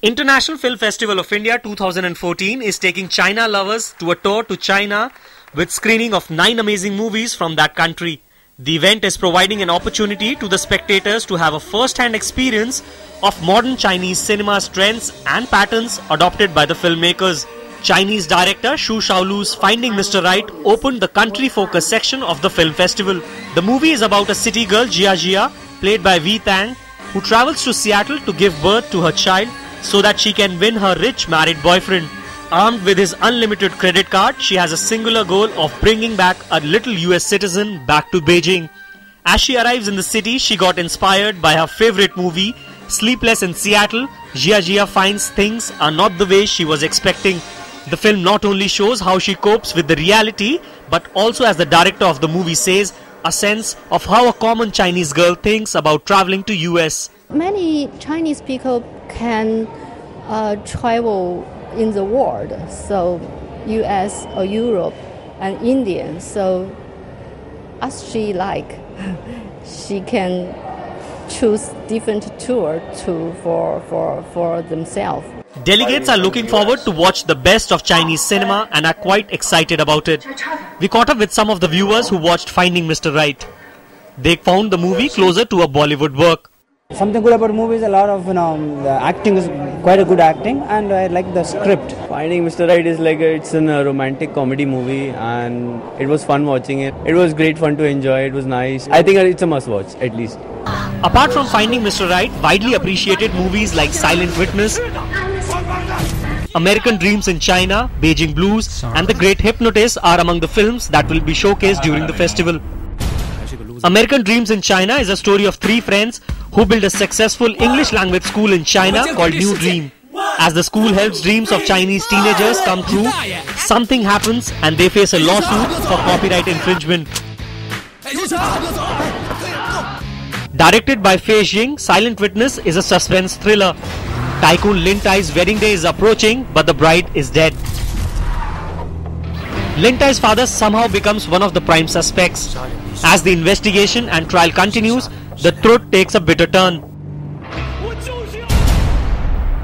International Film Festival of India 2014 is taking China lovers to a tour to China with screening of 9 amazing movies from that country. The event is providing an opportunity to the spectators to have a first-hand experience of modern Chinese cinema's trends and patterns adopted by the filmmakers. Chinese director Xu Shaolu's Finding Mr. Right opened the country-focused section of the film festival. The movie is about a city girl, Jia Jia, played by Vi Tang, who travels to Seattle to give birth to her child so that she can win her rich married boyfriend. Armed with his unlimited credit card, she has a singular goal of bringing back a little US citizen back to Beijing. As she arrives in the city, she got inspired by her favorite movie, Sleepless in Seattle. Jia Jia finds things are not the way she was expecting. The film not only shows how she copes with the reality, but also, as the director of the movie says, a sense of how a common Chinese girl thinks about traveling to US. Many Chinese people can travel in the world, so US or Europe and India. So as she like, she can choose different tour for themselves. Delegates are looking forward to watch the best of Chinese cinema and are quite excited about it. We caught up with some of the viewers who watched Finding Mr. Right. They found the movie closer to a Bollywood work. Something good about the movie is a lot of, the acting is quite a good acting, and I like the script. Finding Mr. Right is it's a romantic comedy movie, and it was fun watching it. It was great fun to enjoy. It was nice. I think it's a must watch, at least. Apart from Finding Mr. Right, widely appreciated movies like Silent Witness, American Dreams in China, Beijing Blues and The Great Hypnotist are among the films that will be showcased during the festival. American Dreams in China is a story of 3 friends who build a successful English language school in China called New Dream. As the school helps dreams of Chinese teenagers come true, something happens and they face a lawsuit for copyright infringement. Directed by Fei Jing, Silent Witness is a suspense thriller. Tycoon Lin Tai's wedding day is approaching, but the bride is dead. Lin Tai's father somehow becomes one of the prime suspects. As the investigation and trial continues, the truth takes a bitter turn.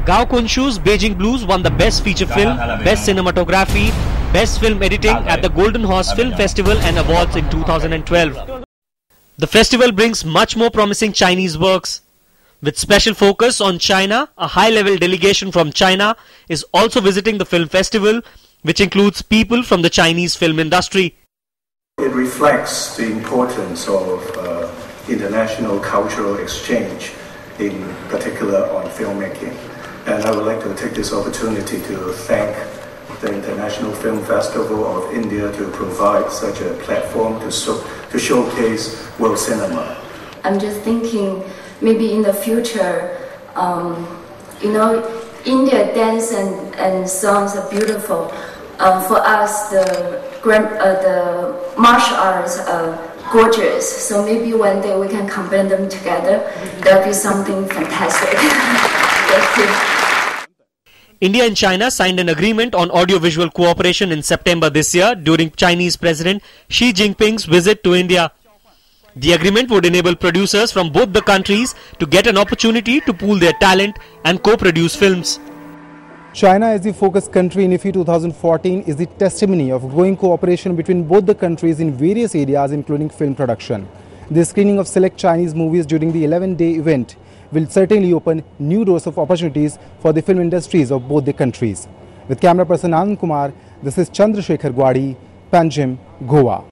Gao Kunshu's Beijing Blues won the Best Feature Film, Best Cinematography, Best Film Editing at the Golden Horse Film Festival and Awards in 2012. The festival brings much more promising Chinese works. With special focus on China, a high-level delegation from China is also visiting the film festival, which includes people from the Chinese film industry. It reflects the importance of international cultural exchange, in particular on filmmaking. And I would like to take this opportunity to thank the International Film Festival of India to provide such a platform to showcase world cinema. I'm just thinking, maybe in the future, India dance and songs are beautiful. For us, the martial arts are gorgeous. So maybe one day we can combine them together. That'll be something fantastic. Thank you. India and China signed an agreement on audiovisual cooperation in September this year during Chinese President Xi Jinping's visit to India. The agreement would enable producers from both the countries to get an opportunity to pool their talent and co-produce films. China as the focus country in IFFI 2014 is the testimony of growing cooperation between both the countries in various areas including film production. The screening of select Chinese movies during the 11-day event will certainly open new doors of opportunities for the film industries of both the countries. With camera person Anand Kumar, this is Chandrasekhar Gwadi, Panjim, Goa.